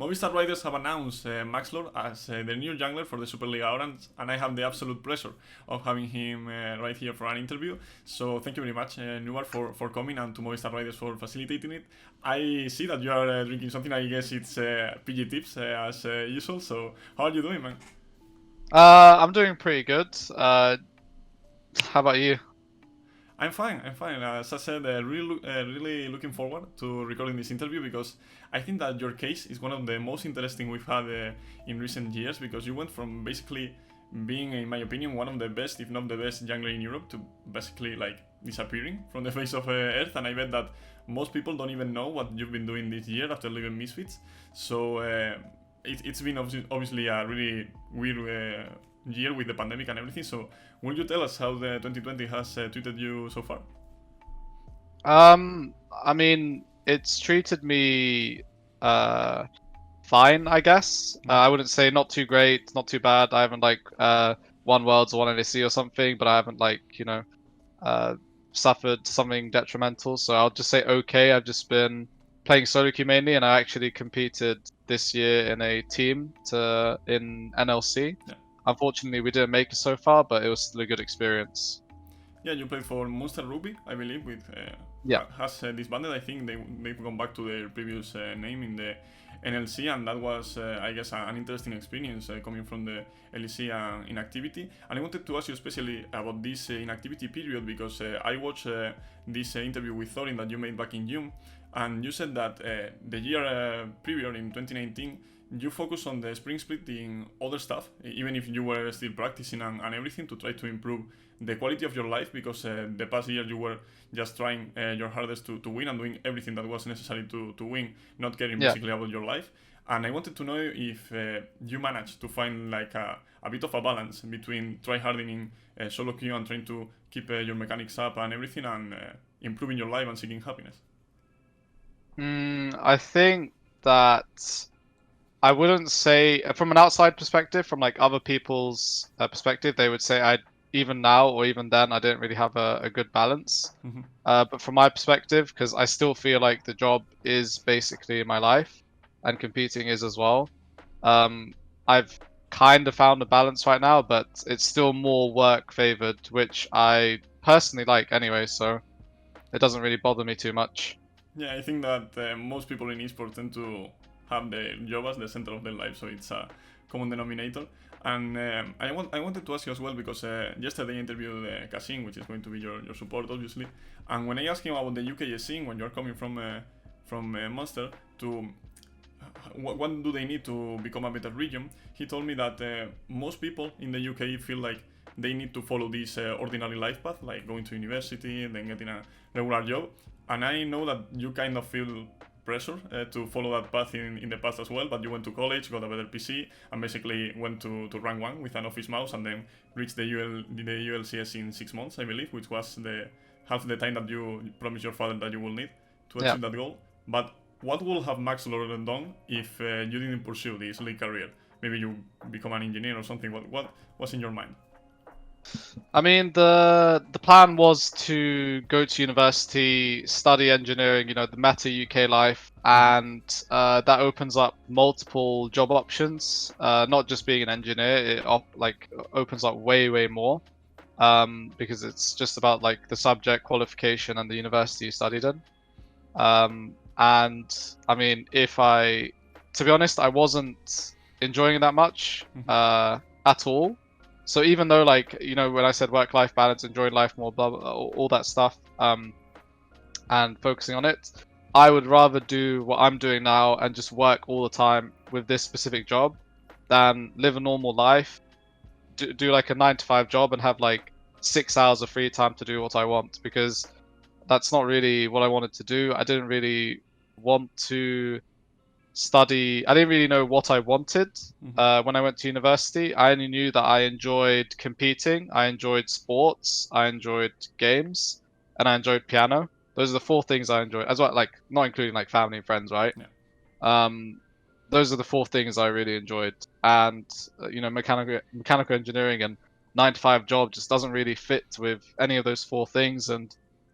Movistar Riders have announced Maxlore as the new jungler for the Superliga Orange, and I have the absolute pleasure of having him right here for an interview. So thank you very much, Nubar, for coming, and to Movistar Riders for facilitating it. I see that you are drinking something. I guess it's PG tips as usual. So how are you doing, man? I'm doing pretty good. How about you? I'm fine. I'm fine. As I said, really looking forward to recording this interview because I think that your case is one of the most interesting we've had in recent years, because you went from basically being, in my opinion, one of the best, if not the best, jungler in Europe to basically like disappearing from the face of Earth. And I bet that most people don't even know what you've been doing this year after leaving Misfits. So it's been obviously a really weird year with the pandemic and everything. So will you tell us how the 2020 has treated you so far? I mean, it's treated me fine, I guess. I wouldn't say not too great, not too bad. I haven't won Worlds or won NAC or something, but I haven't suffered something detrimental. So I'll just say okay. I've just been playing solo queue mainly, and I actually competed this year in a team in NLC. Yeah. Unfortunately, we didn't make it so far, but it was still a good experience. Yeah, you played for Monster Ruby, I believe, with has disbanded. I think they've gone back to their previous name in the NLC, and that was, I guess, an interesting experience coming from the LEC inactivity. And I wanted to ask you especially about this inactivity period, because I watched this interview with Thorin that you made back in June, and you said that the year previous, in 2019, you focus on the spring split in other stuff, even if you were still practicing and everything, to try to improve the quality of your life, because the past year you were just trying your hardest to win and doing everything that was necessary to win, not caring basically about your life. And I wanted to know if you managed to find like a bit of a balance between try hardening solo queue and trying to keep your mechanics up and everything, and improving your life and seeking happiness. I think that I wouldn't say, from an outside perspective, from like other people's perspective, they would say even now or even then I didn't really have a good balance. Mm-hmm. But from my perspective, because I still feel like the job is basically my life and competing is as well. I've kind of found a balance right now, but it's still more work favored, which I personally like anyway, so it doesn't really bother me too much. Yeah, I think that most people in esports tend to have the job as the center of their life, so it's a common denominator. And I wanted to ask you as well, because yesterday I interviewed Kasim, which is going to be your support, obviously. And when I asked him about the UK scene, when you're coming from Monster, to what do they need to become a better region, he told me that most people in the UK feel like they need to follow this ordinary life path, like going to university, then getting a regular job. And I know that you kind of feel pressure to follow that path in the past as well, but you went to college, got a better PC, and basically went to rank 1 with an office mouse, and then reached the ULCS in 6 months, I believe, which was half the time that you promised your father that you will need to achieve that goal. But what would have Maxlore done if you didn't pursue this league career? Maybe you become an engineer or something. What was in your mind? I mean, the plan was to go to university, study engineering, the meta UK life, and that opens up multiple job options. Not just being an engineer, it opens up way more, because it's just about like the subject qualification and the university you studied in. And I mean, to be honest, I wasn't enjoying it that much at all. So even though, when I said work-life balance, enjoying life more, blah, blah, all that stuff, and focusing on it, I would rather do what I'm doing now and just work all the time with this specific job than live a normal life, do like a 9-to-5 job and have like 6 hours of free time to do what I want, because that's not really what I wanted to do. I didn't really want to study. I didn't really know what I wanted when I went to university. I only knew that I enjoyed competing, I enjoyed sports, I enjoyed games, and I enjoyed piano. Those are the 4 things I enjoy, as well, like not including like family and friends, right? Yeah. Those are the 4 things I really enjoyed, and mechanical engineering and 9-to-5 job just doesn't really fit with any of those 4 things. And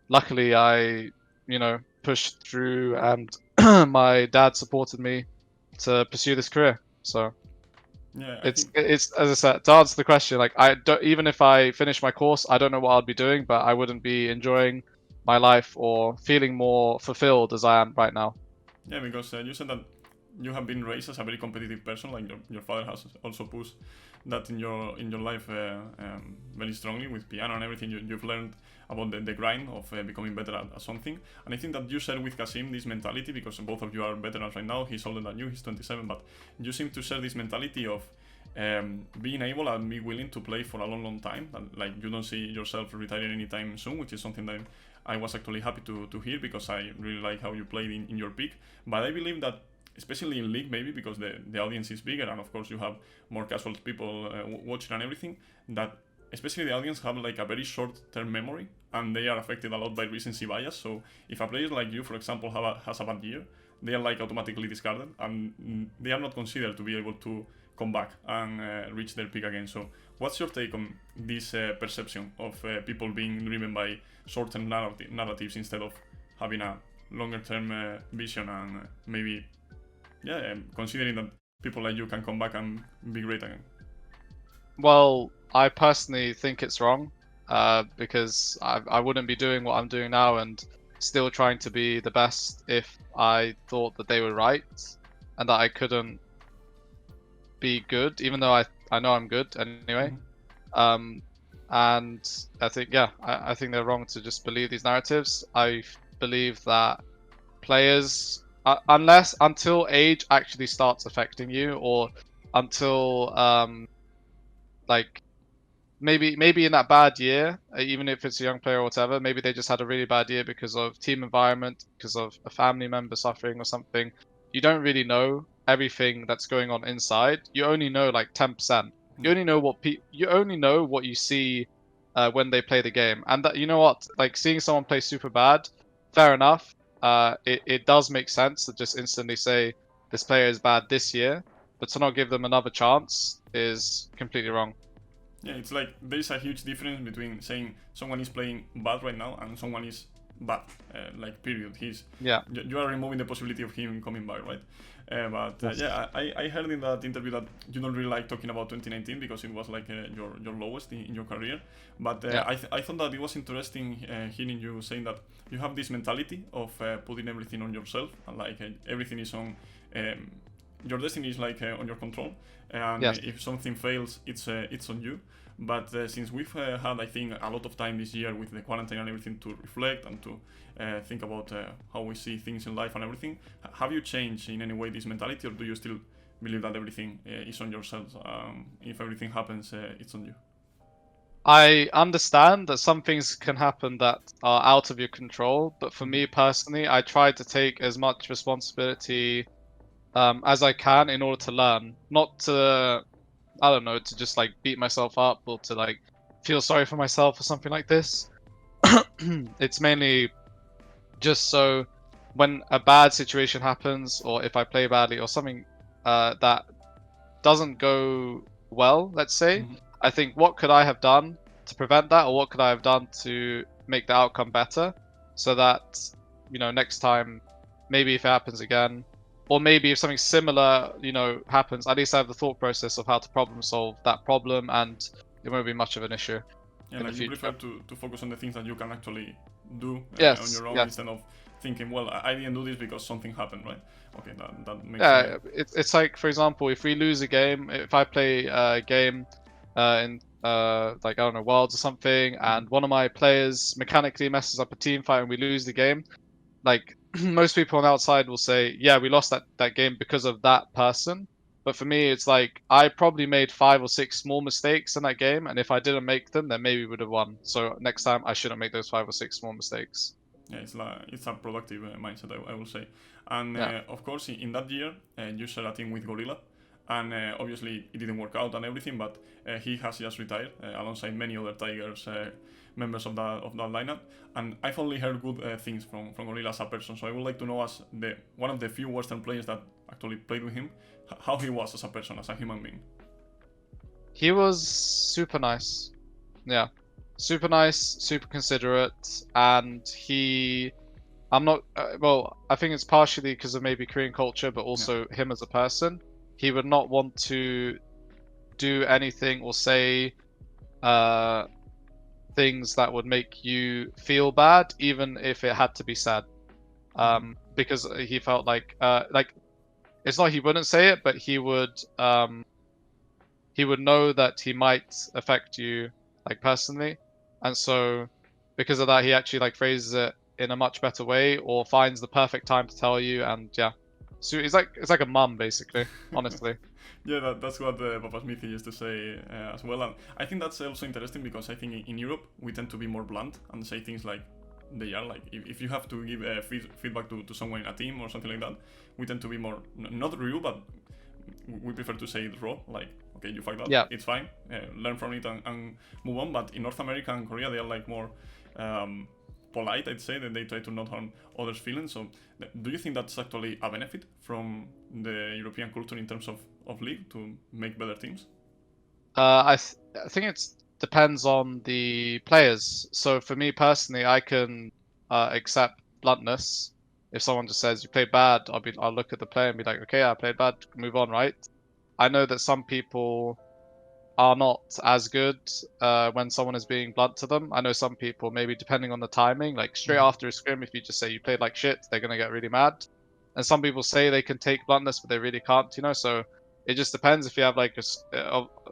luckily, I pushed through, and my dad supported me to pursue this career. So Yeah, it's as I said, to answer the question, like I don't, even if I finish my course, I don't know what I'd be doing, but I wouldn't be enjoying my life or feeling more fulfilled as I am right now. Yeah, because you said that you have been raised as a very competitive person. Like your father has also pushed that in your life very strongly with piano and everything. You've learned about the grind of becoming better at something. And I think that you share with Kasim this mentality, because both of you are veterans right now. He's older than you, he's 27, but you seem to share this mentality of being able and be willing to play for a long time. And, like, you don't see yourself retiring anytime soon, which is something that I was actually happy to hear, because I really like how you played in your peak. But I believe that, especially in League, maybe because the audience is bigger and of course you have more casual people watching and everything, that especially the audience have like a very short-term memory, and they are affected a lot by recency bias. So if a player like you, for example, has a bad year, they are like automatically discarded, and they are not considered to be able to come back and reach their peak again. So what's your take on this perception of people being driven by short-term narratives instead of having a longer-term vision, and maybe considering that people like you can come back and be great again? Well, I personally think it's wrong, because I wouldn't be doing what I'm doing now and still trying to be the best if I thought that they were right and that I couldn't be good, even though I know I'm good anyway. And I think, I think they're wrong to just believe these narratives. I believe that players, until age actually starts affecting you, or until like maybe in that bad year, even if it's a young player or whatever, maybe they just had a really bad year because of team environment, because of a family member suffering or something. You don't really know everything that's going on inside. You only know like 10%. You only know what you see when they play the game. And that, you know what, like seeing someone play super bad, fair enough. It does make sense to just instantly say this player is bad this year, but to not give them another chance is completely wrong. Yeah, it's like there's a huge difference between saying someone is playing bad right now and someone is bad, like period. You are removing the possibility of him coming back, right? I heard in that interview that you don't really like talking about 2019 because it was like your lowest in your career. But I thought that it was interesting hearing you saying that you have this mentality of putting everything on yourself, and like everything is on. Your destiny is like on your control, and if something fails, it's on you. But since we've had, I think, a lot of time this year with the quarantine and everything to reflect and to think about how we see things in life and everything, have you changed in any way this mentality, or do you still believe that everything is on yourselves? If everything happens, it's on you. I understand that some things can happen that are out of your control, but for me personally, I try to take as much responsibility as I can in order to learn, not to, I don't know, to just like beat myself up or to like feel sorry for myself or something like this. It's mainly just so when a bad situation happens, or if I play badly or something that doesn't go well, let's say, I think, what could I have done to prevent that, or what could I have done to make the outcome better, so that, you know, next time, maybe if it happens again, or maybe if something similar, you know, happens, at least I have the thought process of how to problem solve that problem, and it won't be much of an issue. Yeah, like you prefer to focus on the things that you can actually do yes, on your own, instead of thinking, well, I didn't do this because something happened, right? Okay, that makes sense. It's like, for example, if we lose a game, if I play a game in like, I don't know, Worlds or something, and one of my players mechanically messes up a team fight and we lose the game, like most people on the outside will say, yeah, we lost that game because of that person. But for me, it's like, I probably made 5 or 6 small mistakes in that game, and if I didn't make them, then maybe we would have won. So next time, I shouldn't make those 5 or 6 small mistakes. Yeah, it's a productive mindset, I will say. And of course, in that year, you shared a team with Gorilla, and obviously it didn't work out and everything, but he has just retired alongside many other Tigers members of that lineup. And I've only heard good things from Gorilla as a person, so I would like to know, as one of the few Western players that actually played with him, how he was as a person, as a human being. He was super nice. Yeah. Super nice, super considerate, and he I'm not. Well, I think it's partially because of maybe Korean culture, but also him as a person. He would not want to do anything or say things that would make you feel bad, even if it had to be sad. Because he felt like it's not he wouldn't say it, but he would know that he might affect you like personally, and so because of that, he actually like phrases it in a much better way or finds the perfect time to tell you, and yeah. So it's like a mum basically, honestly. Yeah, that's what Papa Smithy used to say as well. And I think that's also interesting because I think in Europe we tend to be more blunt and say things like they are. Like if you have to give feedback to someone in a team or something like that, we tend to be more, not rude, but we prefer to say it raw. Like, okay, you fucked up, Yeah. it's fine, learn from it and move on. But in North America and Korea, they are like more polite, I'd say, that they try to not harm others' feelings. So do you think that's actually a benefit from the European culture in terms of league to make better teams? I think it depends on the players. So for me personally, I can accept bluntness. If someone just says you played bad, I'll look at the player and be like, okay, I played bad, move on, right? I know that some people are not as good when someone is being blunt to them. I know some people, maybe depending on the timing, like straight after a scrim, if you just say you played like shit, they're gonna get really mad. And some people say they can take bluntness, but they really can't, you know. So it just depends if you have like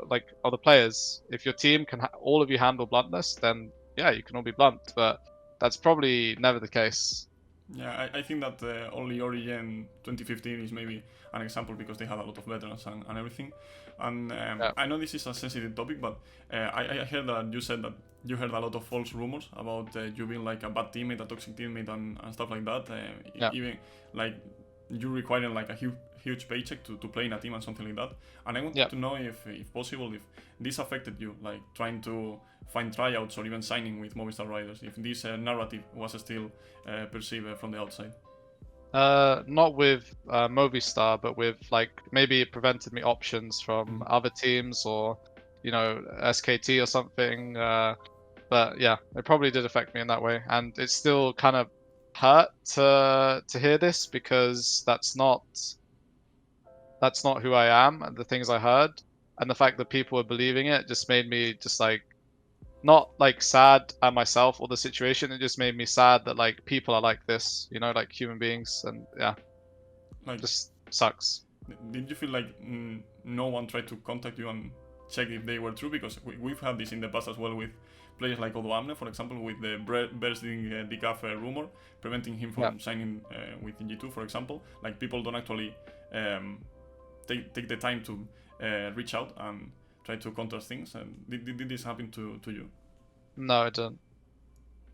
like other players. If your team can all of you handle bluntness, then yeah, you can all be blunt. But that's probably never the case. Yeah, I think that only Origin 2015 is maybe an example because they had a lot of veterans and everything. And Yeah. I know this is a sensitive topic, but I heard that you said that you heard a lot of false rumors about you being like a bad teammate, a toxic teammate, and stuff like that. Yeah. Even like you requiring like a huge paycheck to play in a team and something like that. And I wanted Yeah. to know if possible, if this affected you, like trying to find tryouts or even signing with Movistar Riders, if this narrative was still perceived from the outside. Not with Movistar, but with like maybe it prevented me options from other teams or you know SKT or something. But yeah, it probably did affect me in that way, and it still kind of hurt to hear this because that's not who I am and the things I heard, and the fact that people were believing it just made me just like not like sad at myself or the situation. It just made me sad that like people are like this, you know, like human beings, and yeah, Like, just sucks. did you feel like no one tried to contact you and check if they were true? Because we've had this in the past as well with players like Odo Amne, for example, with the bursting decaf rumor, preventing him from signing with G2, for example. Like people don't actually take the time to reach out and try to contrast things. And did this happen to you? No, it didn't.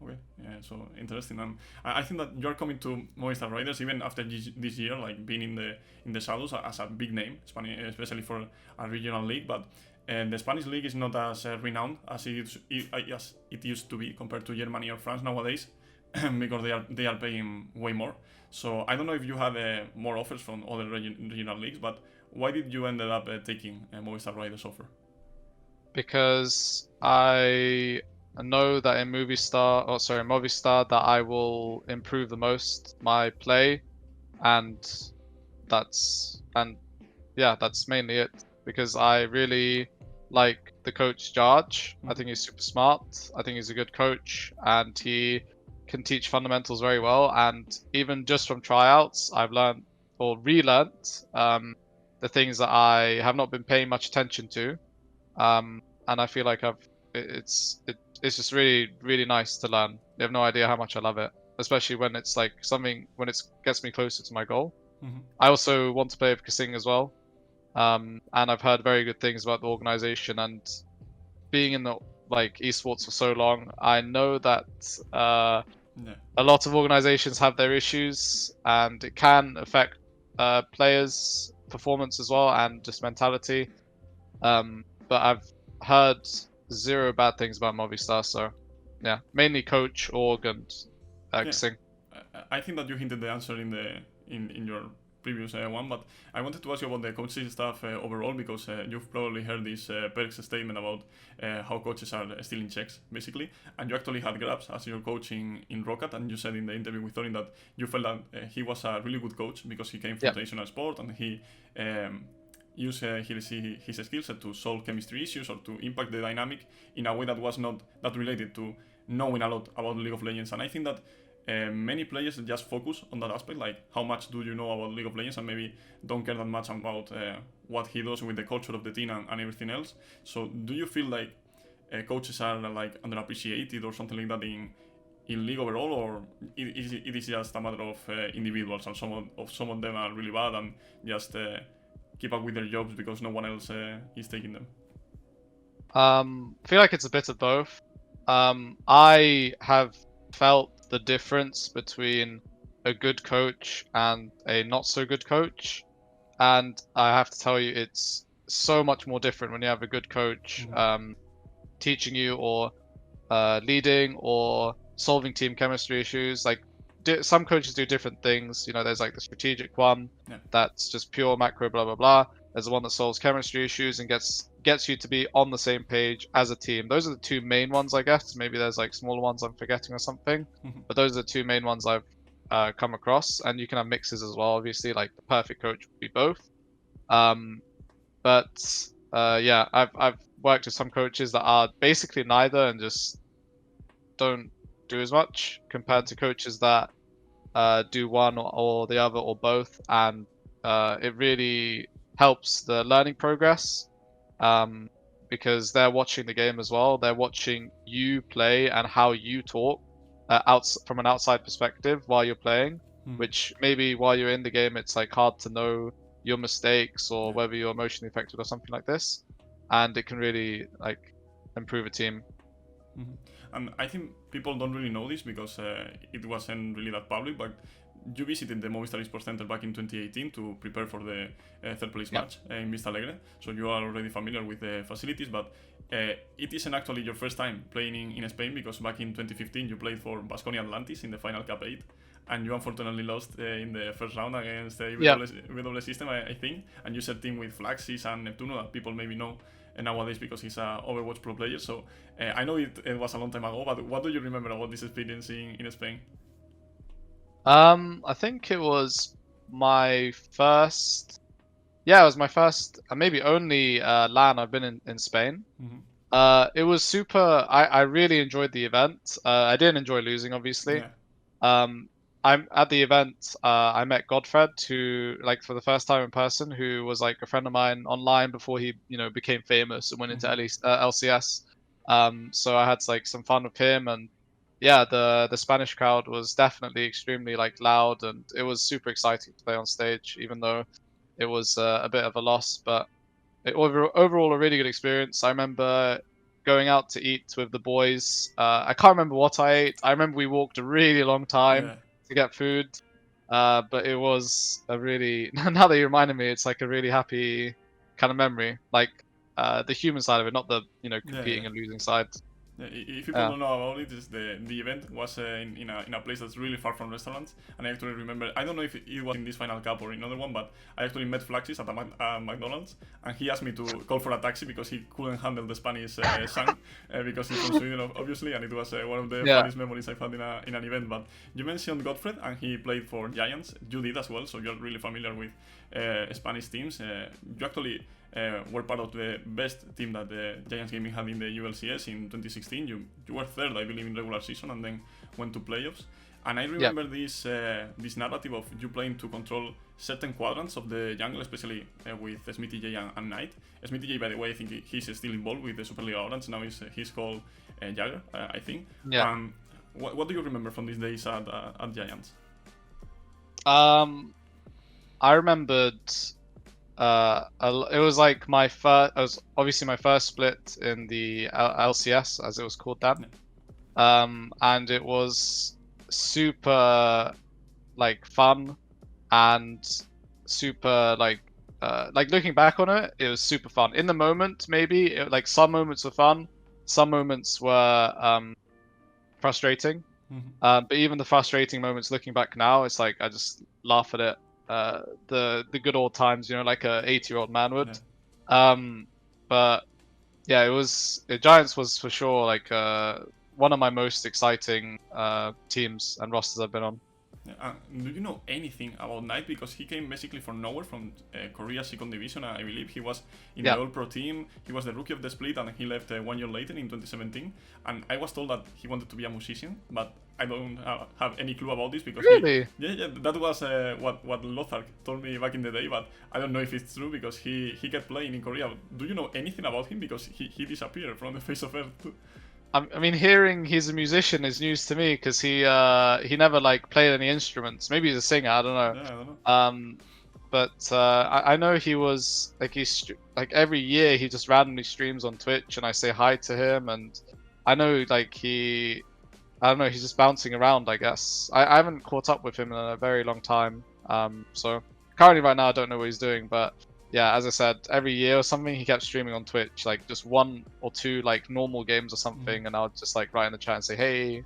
Okay, yeah, so interesting. And I think that you're coming to Movistar Riders even after this year, like being in the shadows as a big name, especially for a regional league. But the Spanish league is not as renowned as it used to be compared to Germany or France nowadays, because they are paying way more. So I don't know if you have more offers from other regional leagues, but why did you ended up taking Movistar Riders offer? Because I know that in Movistar, that I will improve the most my play, and that's mainly it. Because I really like the coach Jarge. I think he's super smart. I think he's a good coach, and he can teach fundamentals very well. And even just from tryouts, I've learned or relearned the things that I have not been paying much attention to. And I feel like it's just really, really nice to learn. You have no idea how much I love it, especially when it's like something when it gets me closer to my goal. I also want to play with Kasing as well, and I've heard very good things about the organization. And being in the like esports for so long, I know that a lot of organizations have their issues, and it can affect players' performance as well and just mentality. But I've heard zero bad things about Movistar, so yeah, mainly coach, org, and Xing. I think that you hinted the answer in your previous one, but I wanted to ask you about the coaching staff overall, because you've probably heard this Perk's statement about how coaches are stealing checks, basically, and you actually had Grabs as your coach in Rocket, and you said in the interview with Thorin that you felt that he was a really good coach because he came from traditional sport, and he use his skill set to solve chemistry issues or to impact the dynamic in a way that was not that related to knowing a lot about League of Legends. And I think that many players just focus on that aspect, like how much do you know about League of Legends, and maybe don't care that much about what he does with the culture of the team and everything else. So do you feel like coaches are like underappreciated or something like that in League overall, or it is just a matter of individuals, and some of them are really bad and just keep up with their jobs because no one else is taking them? I feel like it's a bit of both. I have felt the difference between a good coach and a not so good coach, and I have to tell you, it's so much more different when you have a good coach teaching you or leading or solving team chemistry issues. Like some coaches do different things. You know, there's like the strategic one that's just pure macro blah blah blah. There's the one that solves chemistry issues and gets you to be on the same page as a team. Those are the two main ones, I guess. Maybe there's like smaller ones I'm forgetting or something, but those are the two main ones I've come across. And you can have mixes as well, obviously. Like the perfect coach would be both. But yeah, I've worked with some coaches that are basically neither and just don't do as much compared to coaches that do one or the other or both, and it really helps the learning progress because they're watching the game as well. They're watching you play and how you talk from an outside perspective while you're playing, which maybe while you're in the game it's like hard to know your mistakes or whether you're emotionally affected or something like this, and it can really like improve a team. And I think people don't really know this because it wasn't really that public, but you visited the Movistar Sports Center back in 2018 to prepare for the third place match in Vista Alegre, so you are already familiar with the facilities, but it isn't actually your first time playing in Spain, because back in 2015 you played for Baskonia Atlantis in the final Cup 8, and you unfortunately lost in the first round against the W system, I think, and you set team with Flaxxish and Neptuno that people maybe know nowadays because he's an Overwatch pro player. So I know it was a long time ago, but what do you remember about this experience in Spain? I think it was my first, it was my first and maybe only LAN I've been in Spain. It was super. I really enjoyed the event. I didn't enjoy losing, obviously. I'm at the event. I met Godfred, who, like, for the first time in person, who was like a friend of mine online before he, became famous and went into LCS. So I had like some fun with him, and yeah, the Spanish crowd was definitely extremely like loud, and it was super exciting to play on stage, even though it was a bit of a loss. But overall, a really good experience. I remember going out to eat with the boys. I can't remember what I ate. I remember we walked a really long time to get food, but it was a really, now that you reminded me, it's like a really happy kind of memory, like the human side of it, not the competing and losing side. If people don't know about it, the event was in a place that's really far from restaurants, and I actually remember, I don't know if it was in this final cup or in another one, but I actually met Flaxxish at a McDonald's, and he asked me to call for a taxi because he couldn't handle the Spanish slang, because he's from Sweden, obviously, and it was one of the funniest memories I've had in an event. But you mentioned Godfred, and he played for Giants. You did as well, so you're really familiar with Spanish teams. You actually were part of the best team that the Giants Gaming had in the ULCS in 2016. You were third, I believe, in regular season, and then went to playoffs. And I remember this narrative of you playing to control certain quadrants of the jungle, especially with Smithy J and Knight. Smithy J, by the way, I think he's still involved with the Superliga Orange. Now he's called Jagger, I think. What do you remember from these days at Giants? I remembered it was like my first. It was obviously my first split in the LCS, as it was called then, and it was super like fun and super like looking back on it, it was super fun. In the moment, maybe like some moments were fun, some moments were frustrating. But even the frustrating moments, looking back now, it's like I just laugh at it the good old times, you know, like a 80-year-old man would. Yeah. But yeah, Giants was for sure like one of my most exciting teams and rosters I've been on. Do you know anything about Knight? Because he came basically from nowhere, from Korea second division. I believe he was in the All-Pro team. He was the rookie of the split, and he left 1 year later in 2017. And I was told that he wanted to be a musician, but I don't have any clue about this because really, that was what Lothar told me back in the day. But I don't know if it's true because he kept playing in Korea. Do you know anything about him? Because he disappeared from the face of Earth too. I mean, hearing he's a musician is news to me because he never like played any instruments. Maybe he's a singer. I don't know. Yeah, I don't know. But I know he was like like every year he just randomly streams on Twitch and I say hi to him, and I know like I don't know, he's just bouncing around. I guess I haven't caught up with him in a very long time. So currently right now I don't know what he's doing, but. Yeah, as I said, every year or something, he kept streaming on Twitch, like just 1 or 2 like normal games or something, and I would just like write in the chat and say, hey,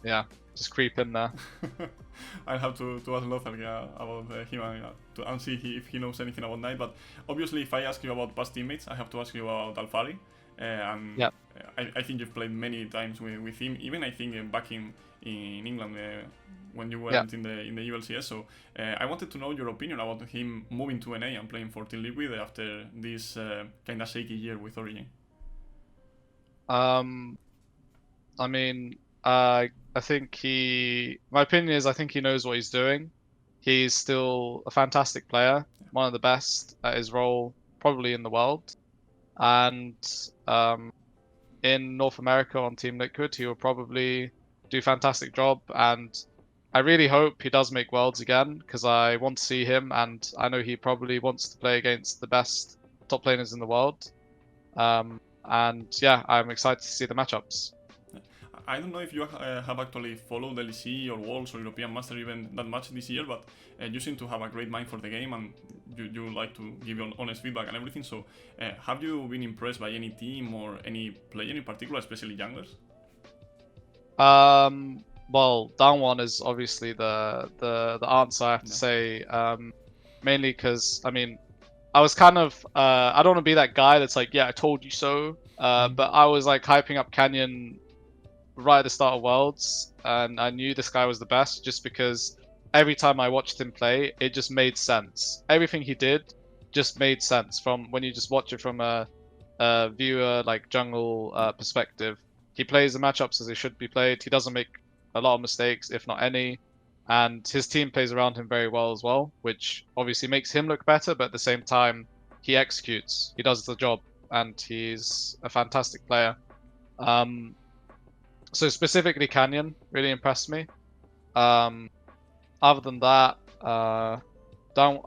yeah, just creep in there. I'll have to ask Lothar about him and see if he knows anything about Knight. But obviously, if I ask you about past teammates, I have to ask you about Alphari. And yeah. I think you've played many times with him, even I think back in England when you went in the ULCS. So I wanted to know your opinion about him moving to NA and playing for Team Liquid after this kind of shaky year with Origin. I mean, I think my opinion is I think he knows what he's doing. He's still a fantastic player, one of the best at his role probably in the world. And in North America on Team Liquid, he will probably do a fantastic job. And I really hope he does make Worlds again because I want to see him, and I know he probably wants to play against the best top laners in the world. And yeah, I'm excited to see the matchups. I don't know if you have actually followed LEC or Worlds or European Master even that much this year, but you seem to have a great mind for the game and you like to give your honest feedback and everything. So have you been impressed by any team or any player in particular, especially junglers? Well, down one is obviously the answer, I have to say, mainly because, I mean, I was kind of, I don't want to be that guy that's like, yeah, I told you so, but I was like hyping up Canyon right at the start of Worlds, and I knew this guy was the best just because every time I watched him play, it just made sense. Everything he did just made sense from when you just watch it from a viewer, like jungle perspective. He plays the matchups as they should be played. He doesn't make a lot of mistakes, if not any, and his team plays around him very well as well, which obviously makes him look better, but at the same time, he executes. He does the job, and he's a fantastic player. So specifically Canyon really impressed me. Other than that, I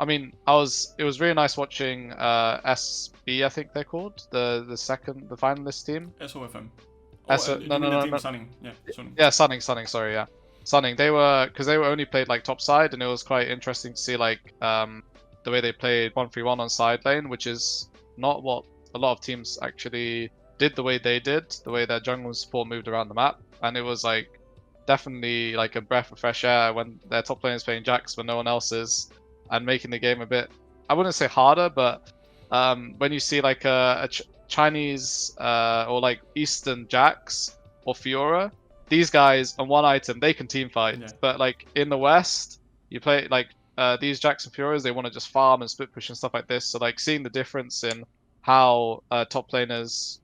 mean, it was really nice watching SB, I think they're called, the finalist team. SOFM. No. Sunning. Yeah, Sunning. Yeah, Sunning. Sorry, yeah, Sunning. They were only played like top side, and it was quite interesting to see like the way they played 1-3-1 on side lane, which is not what a lot of teams actually did the way they did, the way their jungle and support moved around the map, and it was like definitely like a breath of fresh air when their top lane is playing Jax when no one else is, and making the game a bit, I wouldn't say harder, but when you see like a Chinese or like Eastern Jax or Fiora, these guys on one item they can team fight, but like in the West you play like these Jax and Fioras, they want to just farm and split push and stuff like this. So like seeing the difference in how top laners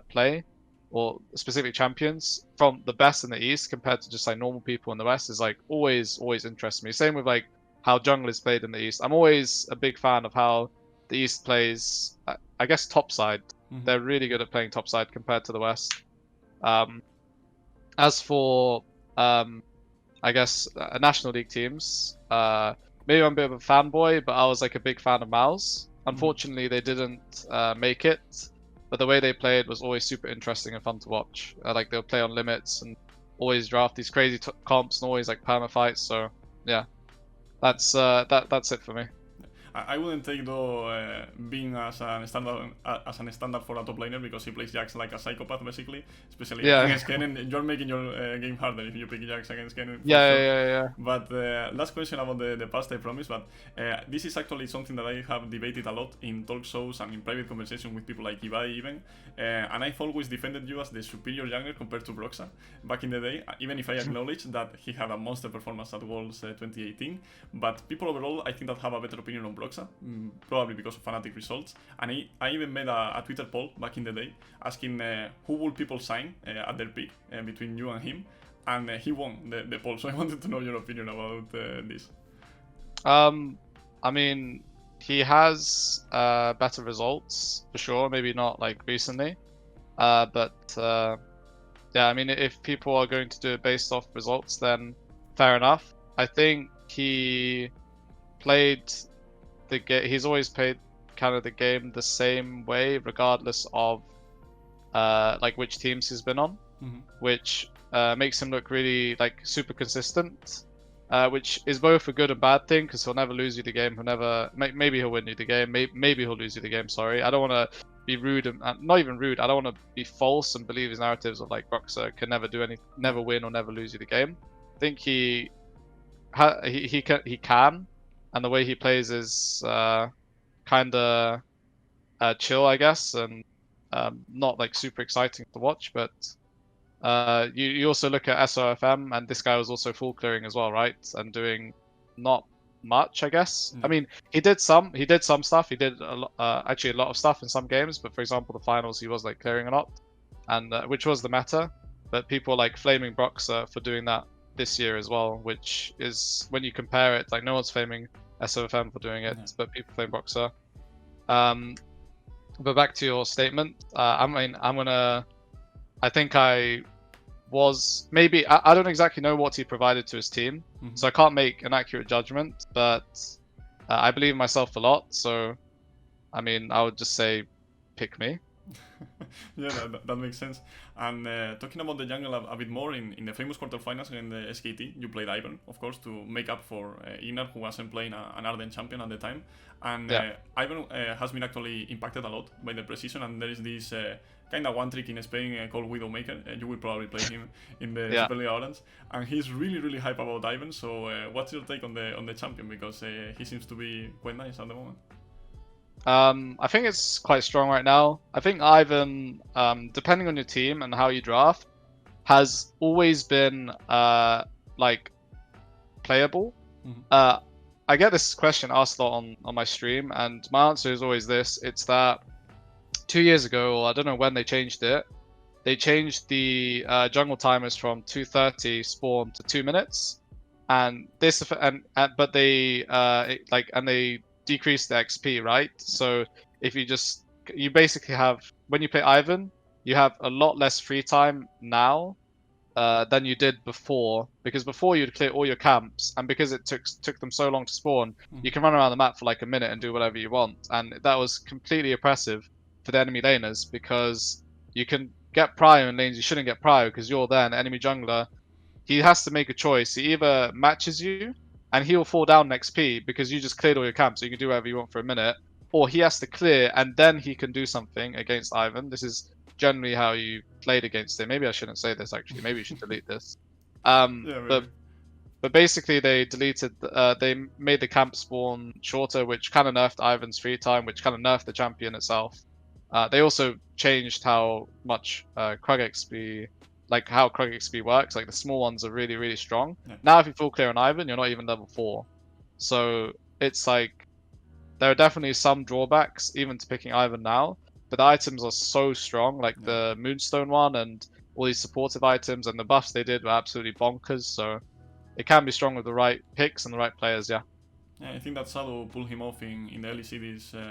play, or specific champions from the best in the East compared to just like normal people in the West is like always interests me. Same with like how jungle is played in the East. I'm always a big fan of how the East plays, I guess, topside. They're really good at playing topside compared to the West. As for I guess National League teams, maybe I'm a bit of a fanboy, but I was like a big fan of Mouse. Unfortunately, they didn't make it. But the way they played was always super interesting and fun to watch. Like they'll play on limits and always draft these crazy comps and always like perma fights. So yeah, that's it for me. I wouldn't take though being as an standard for a top laner, because he plays Jax like a psychopath basically, especially against Kennen. You're making your game harder if you pick Jax against Kennen. Yeah. But last question about the past, I promise. But this is actually something that I have debated a lot in talk shows and in private conversation with people like Ibai even. And I've always defended you as the superior jungler compared to Broxah back in the day, even if I acknowledge that he had a monster performance at Worlds 2018. But people overall, I think that have a better opinion on Broxah, probably because of Fnatic results. And I even made a Twitter poll back in the day asking who would people sign at their pick between you and him, and he won the poll. So I wanted to know your opinion about this. I mean, he has better results for sure. Maybe not like recently, but yeah. I mean, if people are going to do it based off results, then fair enough. I think he played the game. He's always played kind of the game the same way, regardless of like which teams he's been on, which makes him look really like super consistent. Which is both a good and bad thing, because he'll never lose you the game. He'll never. Maybe he'll win you the game. Maybe he'll lose you the game. Sorry, I don't want to be rude and not even rude. I don't want to be false and believe his narratives of like Broxah can never win or never lose you the game. I think he can, and the way he plays is kind of chill, I guess, and not like super exciting to watch, but. You also look at SOFM, and this guy was also full clearing as well, right? And doing not much, I guess. I mean, he did some stuff. He did actually a lot of stuff in some games, but for example, the finals he was like clearing a lot, and which was the meta. But people are, like flaming Broxah for doing that this year as well, which is when you compare it, like no one's flaming SOFM for doing it, but people flame Broxah. But back to your statement, I think I was maybe I don't exactly know what he provided to his team, so I can't make an accurate judgment. But I believe in myself a lot, so I mean I would just say, pick me. Yeah, that makes sense. And talking about the jungle a bit more, in the famous quarterfinals in the SKT, you played Ivern, of course, to make up for Ignar, who wasn't playing an Arden champion at the time. And Ivern has been actually impacted a lot by the Preseason, and there is this kind of one trick in Spain called Widowmaker. You will probably play him in the Super League Orange, and he's really hype about Ivern. So what's your take on the champion? Because he seems to be quite nice at the moment. I think it's quite strong right now. I think Ivern, depending on your team and how you draft, has always been like playable. I get this question asked a lot on my stream, and my answer is always this: it's that 2 years ago, or I don't know when they changed it. They changed the jungle timers from 2:30 spawn to 2 minutes, and this but they they decrease the XP, right? So if you basically have, when you play Ivern, you have a lot less free time now than you did before, because before you'd clear all your camps, and because it took them so long to spawn, you can run around the map for like a minute and do whatever you want, and that was completely oppressive for the enemy laners, because you can get prio in lanes you shouldn't get prio because you're there, an enemy jungler, he has to make a choice. He either matches you and he'll fall down in XP because you just cleared all your camps, so you can do whatever you want for a minute, or he has to clear and then he can do something against Ivern. This is generally how you played against him. Maybe I shouldn't say this actually. Maybe you should delete this. But basically they deleted. They made the camp spawn shorter, which kind of nerfed Ivern's free time, which kind of nerfed the champion itself. They also changed how much Krug XP. Like how Krug XP works, like the small ones are really strong. Now if you full clear on Ivern, you're not even level 4. So it's like, there are definitely some drawbacks even to picking Ivern now, but the items are so strong, like the Moonstone one and all these supportive items, and the buffs they did were absolutely bonkers, so it can be strong with the right picks and the right players, yeah. Yeah, I think that Shadow pulled him off in the LEC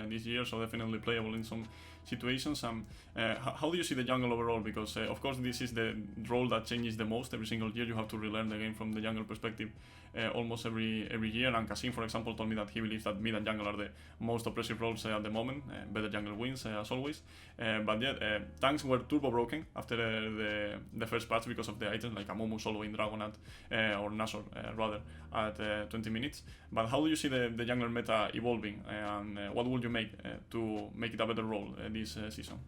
this year, so definitely playable in some situations. How do you see the jungle overall? Because of course this is the role that changes the most every single year. You have to relearn the game from the jungle perspective almost every year. And Kasim, for example, told me that he believes that mid and jungle are the most oppressive roles at the moment. Better jungle wins as always. But yeah, tanks were turbo broken after the first patch because of the items like Amumu solo in Dragonat or Nashor rather at 20 minutes. But how do you you see the jungler meta evolving, and what would you make to make it a better role this season?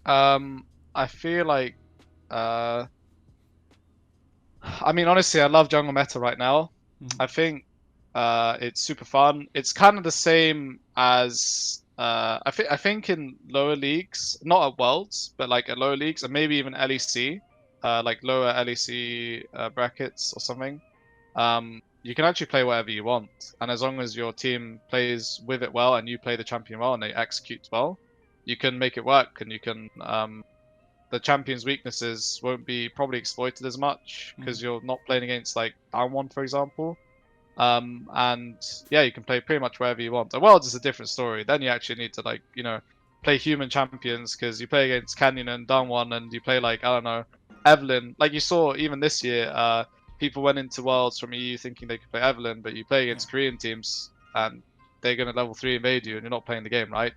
I feel like, I mean, honestly, I love jungle meta right now. I think it's super fun. It's kind of the same as I think in lower leagues, not at Worlds, but like at lower leagues, and maybe even LEC, like lower LEC brackets or something. You can actually play whatever you want, and as long as your team plays with it well and you play the champion well and they execute well, you can make it work, and you can the champion's weaknesses won't be probably exploited as much because you're not playing against like down one, for example. And yeah, you can play pretty much wherever you want. The Worlds is a different story. Then you actually need to like, you know, play human champions because you play against Canyon and down one, and you play like, I don't know, Evelyn. Like you saw even this year, people went into Worlds from EU thinking they could play Evelyn, but you play against Korean teams and they're gonna level 3 invade you, and you're not playing the game, right?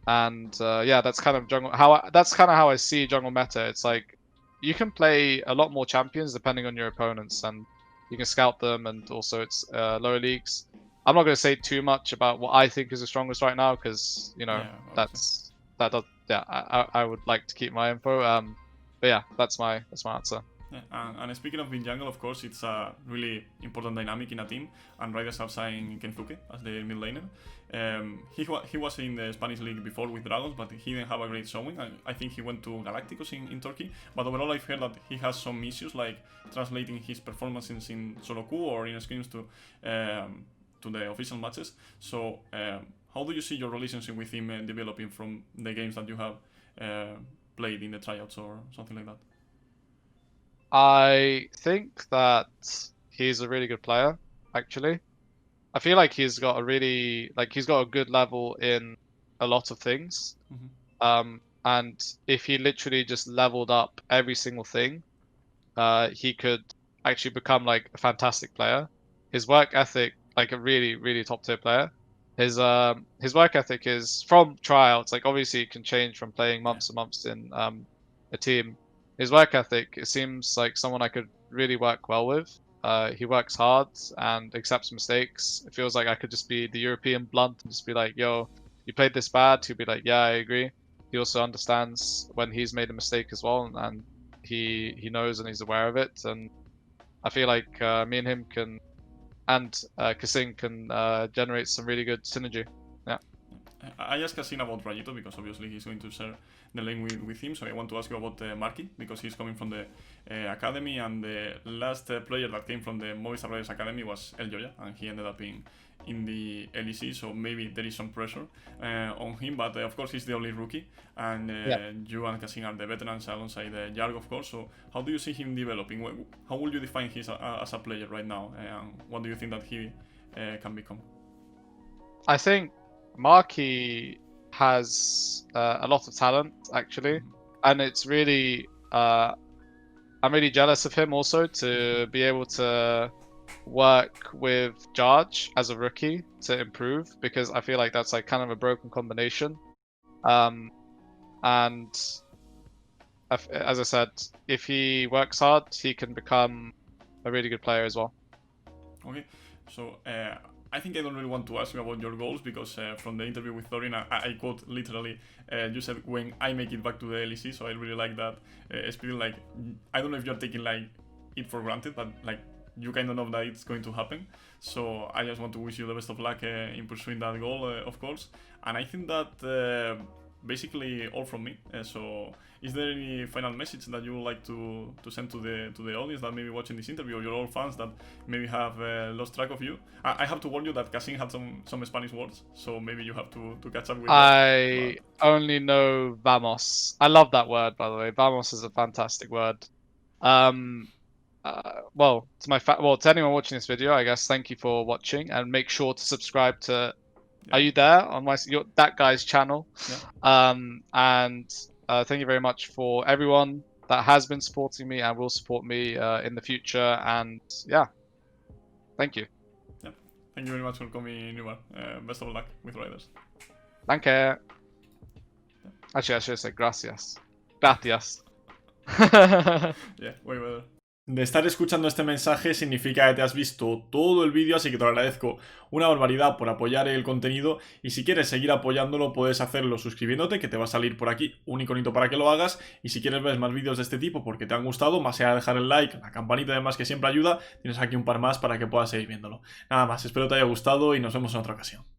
Yeah, that's kind of how I see jungle meta. It's like you can play a lot more champions depending on your opponents, and you can scout them, and also it's lower leagues. I'm not going to say too much about what I think is the strongest right now because you know I would like to keep my info. But yeah, that's my answer. Yeah, and speaking of being jungle, of course, it's a really important dynamic in a team, and Riders have signed Kenzuke as the mid laner. He was in the Spanish league before with Dragons, but he didn't have a great showing. I think he went to Galacticos in Turkey, but overall I've heard that he has some issues like translating his performances in solo queue or in scrims to the official matches. So how do you see your relationship with him developing from the games that you have played in the tryouts or something like that? I think that he's a really good player, actually. I feel like he's got a good level in a lot of things. And if he literally just leveled up every single thing, he could actually become like a fantastic player. His work ethic, like a really, really top tier player. His work ethic is from tryouts, like obviously it can change from playing months and months in a team. His work ethic, it seems like someone I could really work well with. He works hard and accepts mistakes. It feels like I could just be the European blunt and just be like, yo, you played this bad. He'll be like, yeah, I agree. He also understands when he's made a mistake as well, and he knows and he's aware of it. And I feel like me and him can, and Kasing can generate some really good synergy. Yeah. I asked Kasing about Rayito because obviously he's going to share the lane with him, so I want to ask you about Marky because he's coming from the academy, and the last player that came from the Movistar Riders academy was El Joya, and he ended up in the LEC, so maybe there is some pressure on him, but of course he's the only rookie, and you and Kasing are the veterans alongside Jarg, of course. So how do you see him developing? How would you define him as a player right now, and what do you think that he can become? I think Marky has a lot of talent, actually, and it's really I'm really jealous of him also to be able to work with Jarge as a rookie to improve, because I feel like that's like kind of a broken combination. And as I said, if he works hard, he can become a really good player as well. Okay, so I think I don't really want to ask you about your goals because from the interview with Thorin, I quote literally, you said, when I make it back to the LEC, so I really like that. Speaking like, I don't know if you're taking like it for granted, but like you kind of know that it's going to happen. So I just want to wish you the best of luck in pursuing that goal, of course. And I think that basically all from me. So is there any final message that you would like to send to the audience that may be watching this interview, or your old fans that maybe have lost track of you? I have to warn you that Kasing had some Spanish words, so maybe you have to catch up with I only know vamos. I love that word, by the way. Vamos is a fantastic word. Well, to anyone watching this video, I guess thank you for watching, and make sure to subscribe to. Yeah. Are you there on that guy's channel? Yeah. And thank you very much for everyone that has been supporting me and will support me in the future. And yeah, thank you. Yeah, thank you very much for coming, Nubar. Best of luck with Riders. Danke. Yeah. Actually, I should say gracias. Gracias. Yeah, way better. de estar escuchando este mensaje significa que te has visto todo el vídeo, así que te lo agradezco una barbaridad por apoyar el contenido. Y si quieres seguir apoyándolo, puedes hacerlo suscribiéndote, que te va a salir por aquí un iconito para que lo hagas. Y si quieres ver más vídeos de este tipo porque te han gustado, más allá de dejar el like, la campanita además que siempre ayuda, tienes aquí un par más para que puedas seguir viéndolo. Nada más, espero te haya gustado y nos vemos en otra ocasión.